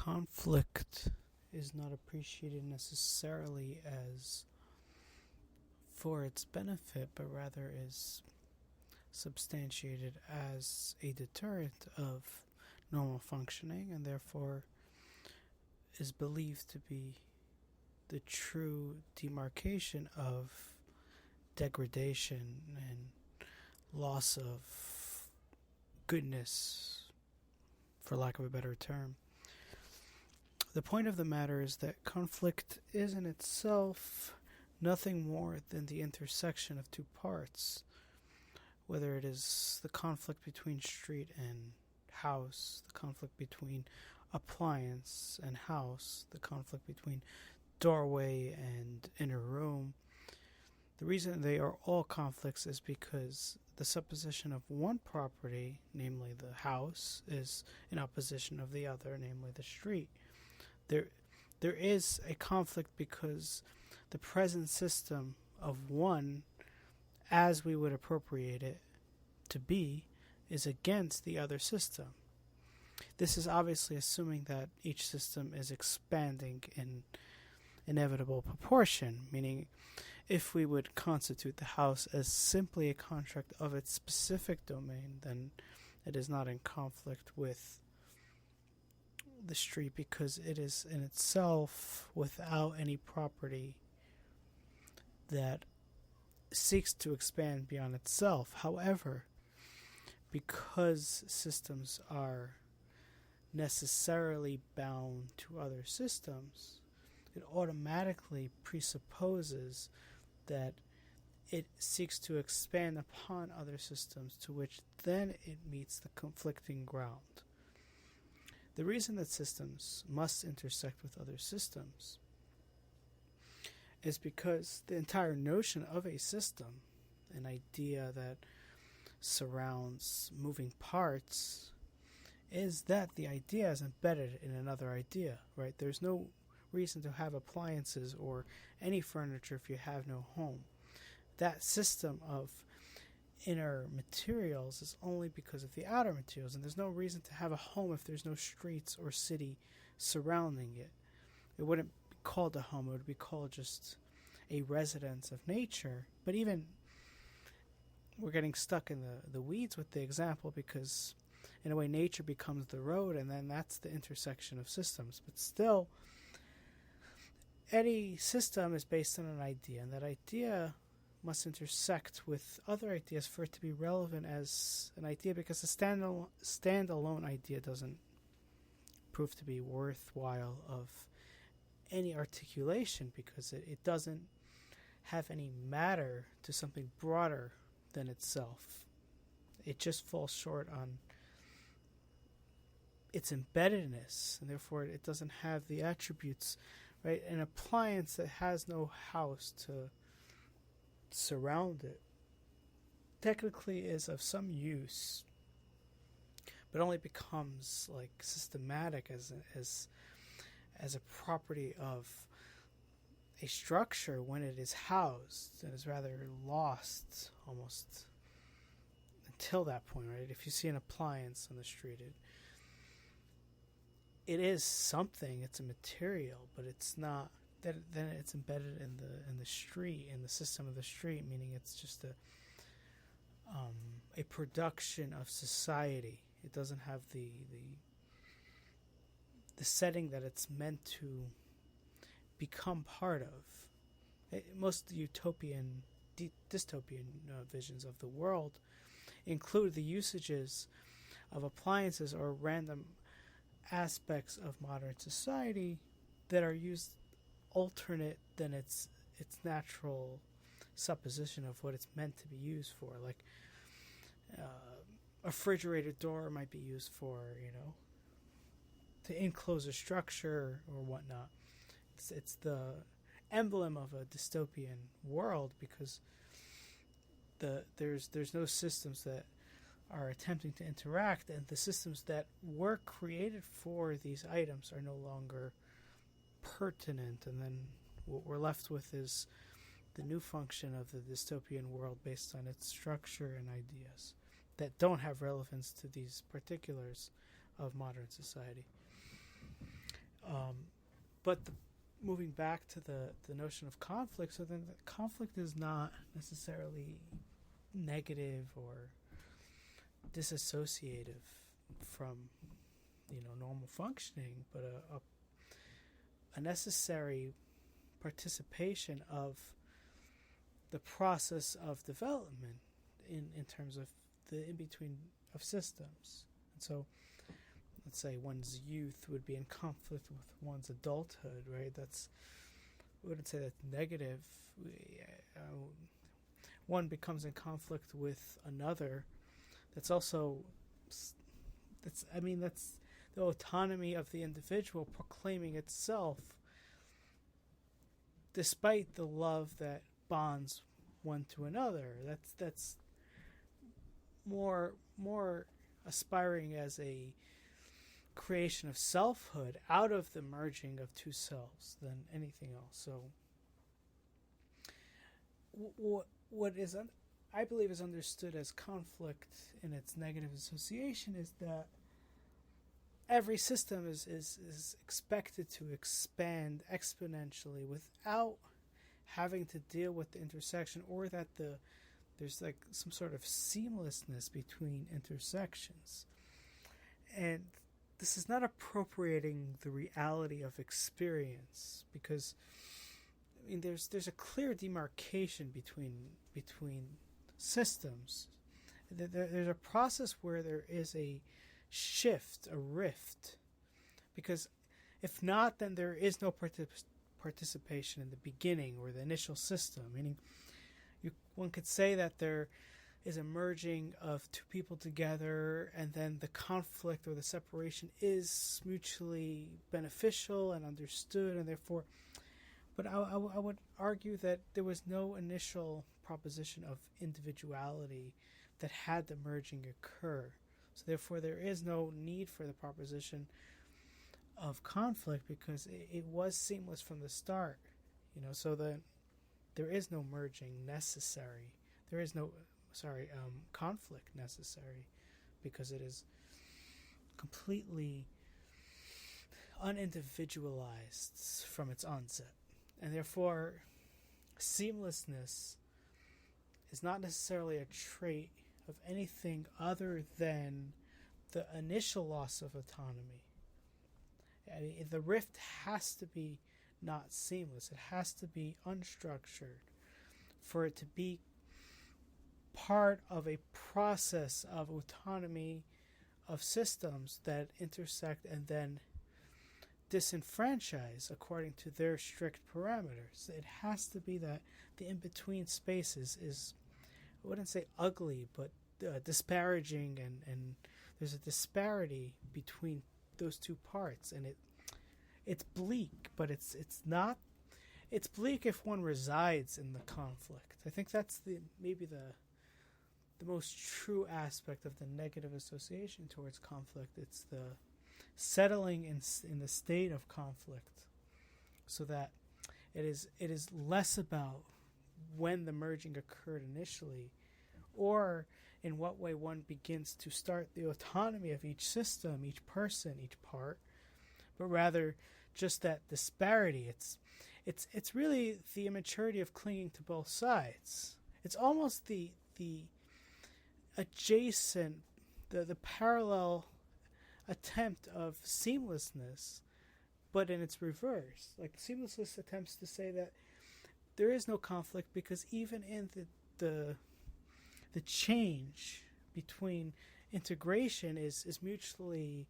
conflict is not appreciated necessarily as for its benefit, but rather is substantiated as a deterrent of normal functioning, and therefore is believed to be the true demarcation of degradation and loss of goodness, for lack of a better term. The point of the matter is that conflict is in itself nothing more than the intersection of two parts, whether it is the conflict between street and house, the conflict between appliance and house, the conflict between doorway and inner room. The reason they are all conflicts is because the supposition of one property, namely the house, is in opposition of the other, namely the street. There is a conflict because the present system of one, as we would appropriate it to be, is against the other system. This is obviously assuming that each system is expanding in inevitable proportion, meaning if we would constitute the house as simply a construct of its specific domain, then it is not in conflict with the street because it is in itself without any property that seeks to expand beyond itself. However, because systems are necessarily bound to other systems, it automatically presupposes that it seeks to expand upon other systems, to which then it meets the conflicting ground. The reason that systems must intersect with other systems is because the entire notion of a system, an idea that surrounds moving parts, is that the idea is embedded in another idea, right? There's no reason to have appliances or any furniture if you have no home. That system of inner materials is only because of the outer materials, and there's no reason to have a home if there's no streets or city surrounding it. It wouldn't be called a home, it would be called just a residence of nature. But even we're getting stuck in the weeds with the example, because in a way nature becomes the road, and then that's the intersection of systems. But still, any system is based on an idea, and that idea must intersect with other ideas for it to be relevant as an idea, because a standalone idea doesn't prove to be worthwhile of any articulation, because it doesn't have any matter to something broader than itself. It just falls short on its embeddedness, and therefore it doesn't have the attributes, right? An appliance that has no house to surround it technically is of some use, but only becomes like systematic as a property of a structure when it is housed, and is rather lost almost until that point, right? If you see an appliance on the street, it is something, it's a material, but it's not that. Then it's embedded in the street, in the system of the street, meaning it's just a production of society. It doesn't have the setting that it's meant to become part of. Most utopian, dystopian visions of the world include the usages of appliances or random aspects of modern society that are used alternate than its natural supposition of what it's meant to be used for. Like a refrigerator door might be used for, to enclose a structure or whatnot. It's the emblem of a dystopian world, because there's no systems that are attempting to interact, and the systems that were created for these items are no longer pertinent, and then what we're left with is the new function of the dystopian world based on its structure and ideas that don't have relevance to these particulars of modern society. But moving back to the notion of conflict, so then the conflict is not necessarily negative or disassociative from normal functioning, but a necessary participation of the process of development in terms of the in-between of systems. And so let's say one's youth would be in conflict with one's adulthood, right? I wouldn't say that's negative. One becomes in conflict with another. That's the autonomy of the individual proclaiming itself despite the love that bonds one to another. That's more aspiring as a creation of selfhood out of the merging of two selves than anything else. So what I believe is understood as conflict in its negative association is that every system is expected to expand exponentially without having to deal with the intersection, or that there's like some sort of seamlessness between intersections. And this is not appropriating the reality of experience, because there's a clear demarcation between systems. There's a process where there is a shift, a rift, because if not, then there is no participation in the beginning or the initial system. Meaning, one could say that there is a merging of two people together, and then the conflict or the separation is mutually beneficial and understood, and therefore. But I would argue that there was no initial proposition of individuality that had the merging occur. So therefore, there is no need for the proposition of conflict, because it was seamless from the start. So there is no merging necessary. There is no conflict necessary, because it is completely unindividualized from its onset. And therefore, seamlessness is not necessarily a trait of anything other than the initial loss of autonomy. The rift has to be not seamless. It has to be unstructured for it to be part of a process of autonomy of systems that intersect and then disenfranchise according to their strict parameters. It has to be that the in-between spaces is, I wouldn't say ugly, but disparaging, and there's a disparity between those two parts, and it's bleak, but it's not. It's bleak if one resides in the conflict. I think that's maybe the most true aspect of the negative association towards conflict. It's the settling in the state of conflict, so that it is less about when the merging occurred initially, or in what way one begins to start the autonomy of each system, each person, each part, but rather just that disparity. It's really the immaturity of clinging to both sides. It's almost the adjacent, the parallel attempt of seamlessness, but in its reverse. Like, seamlessness attempts to say that there is no conflict, because even in the change between integration is mutually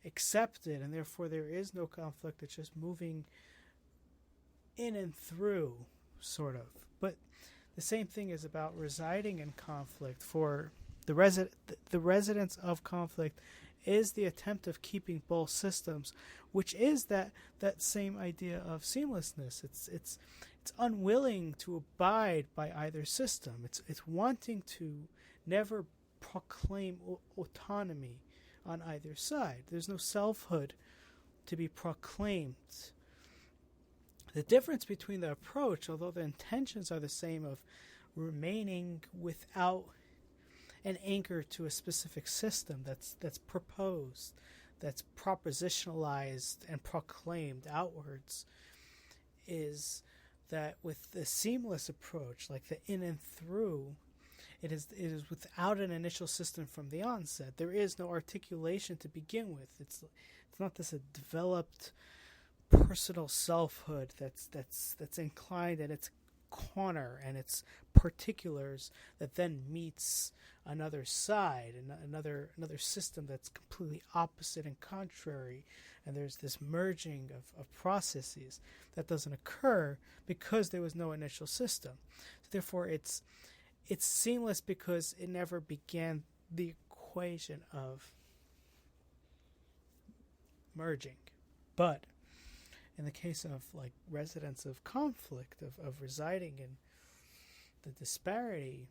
accepted, and therefore there is no conflict. It's just moving in and through, sort of. But the same thing is about residing in conflict. For the residence of conflict is the attempt of keeping both systems, which is that same idea of seamlessness. It's unwilling to abide by either system. It's wanting to never proclaim autonomy on either side. There's no selfhood to be proclaimed. The difference between the approach, although the intentions are the same, of remaining without an anchor to a specific system that's proposed, that's propositionalized and proclaimed outwards is that with the seamless approach, like the in and through, it is without an initial system from the onset. There is no articulation to begin with. It's not this a developed personal selfhood that's inclined in its corner and its particulars that then meets another side and another system that's completely opposite and contrary, and there's this merging of processes that doesn't occur because there was no initial system. So therefore it's seamless because it never began the equation of merging. But in the case of like residents of conflict, of residing in the disparity,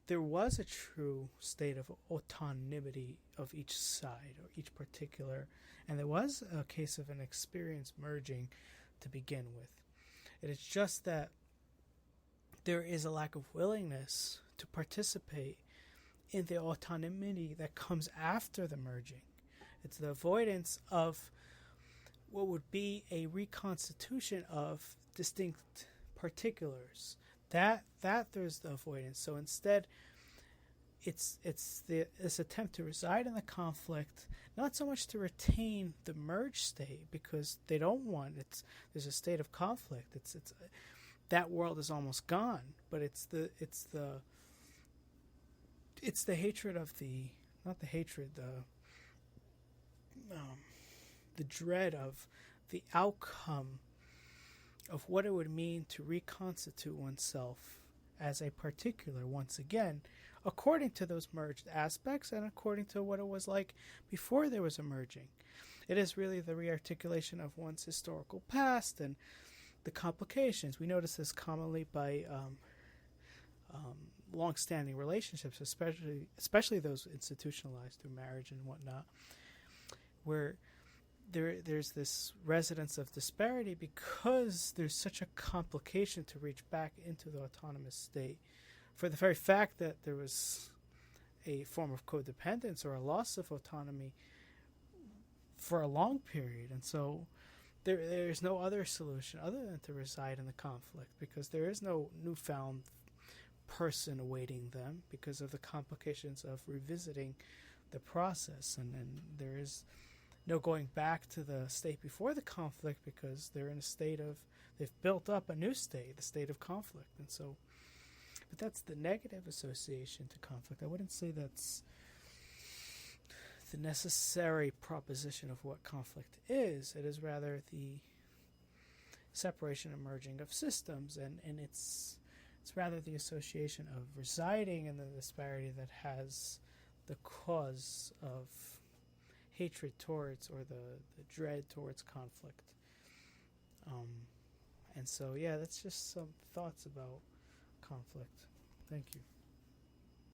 there was a true state of autonomy of each side or each particular, and there was a case of an experience merging to begin with. It is just that there is a lack of willingness to participate in the autonomy that comes after the merging. It's the avoidance of what would be a reconstitution of distinct particulars. That there's the avoidance. So instead, it's this attempt to reside in the conflict, not so much to retain the merge state, because they don't want it. There's a state of conflict. It's that world is almost gone, but it's the hatred of the dread of the outcome of what it would mean to reconstitute oneself as a particular once again, according to those merged aspects and according to what it was like before there was a merging. It is really the rearticulation of one's historical past and the complications. We notice this commonly by long-standing relationships, especially those institutionalized through marriage and whatnot, where there's this residence of disparity because there's such a complication to reach back into the autonomous state, for the very fact that there was a form of codependence or a loss of autonomy for a long period. And so there's no other solution other than to reside in the conflict, because there is no newfound person awaiting them because of the complications of revisiting the process, and there is no going back to the state before the conflict, because they're in a state of, they've built up a new state, the state of conflict. And so, but that's the negative association to conflict. I wouldn't say that's the necessary proposition of what conflict is. It is rather the separation and merging of systems, and it's rather the association of residing in the disparity that has the cause of hatred towards, or the dread towards conflict. And so, yeah, that's just some thoughts about conflict. Thank you.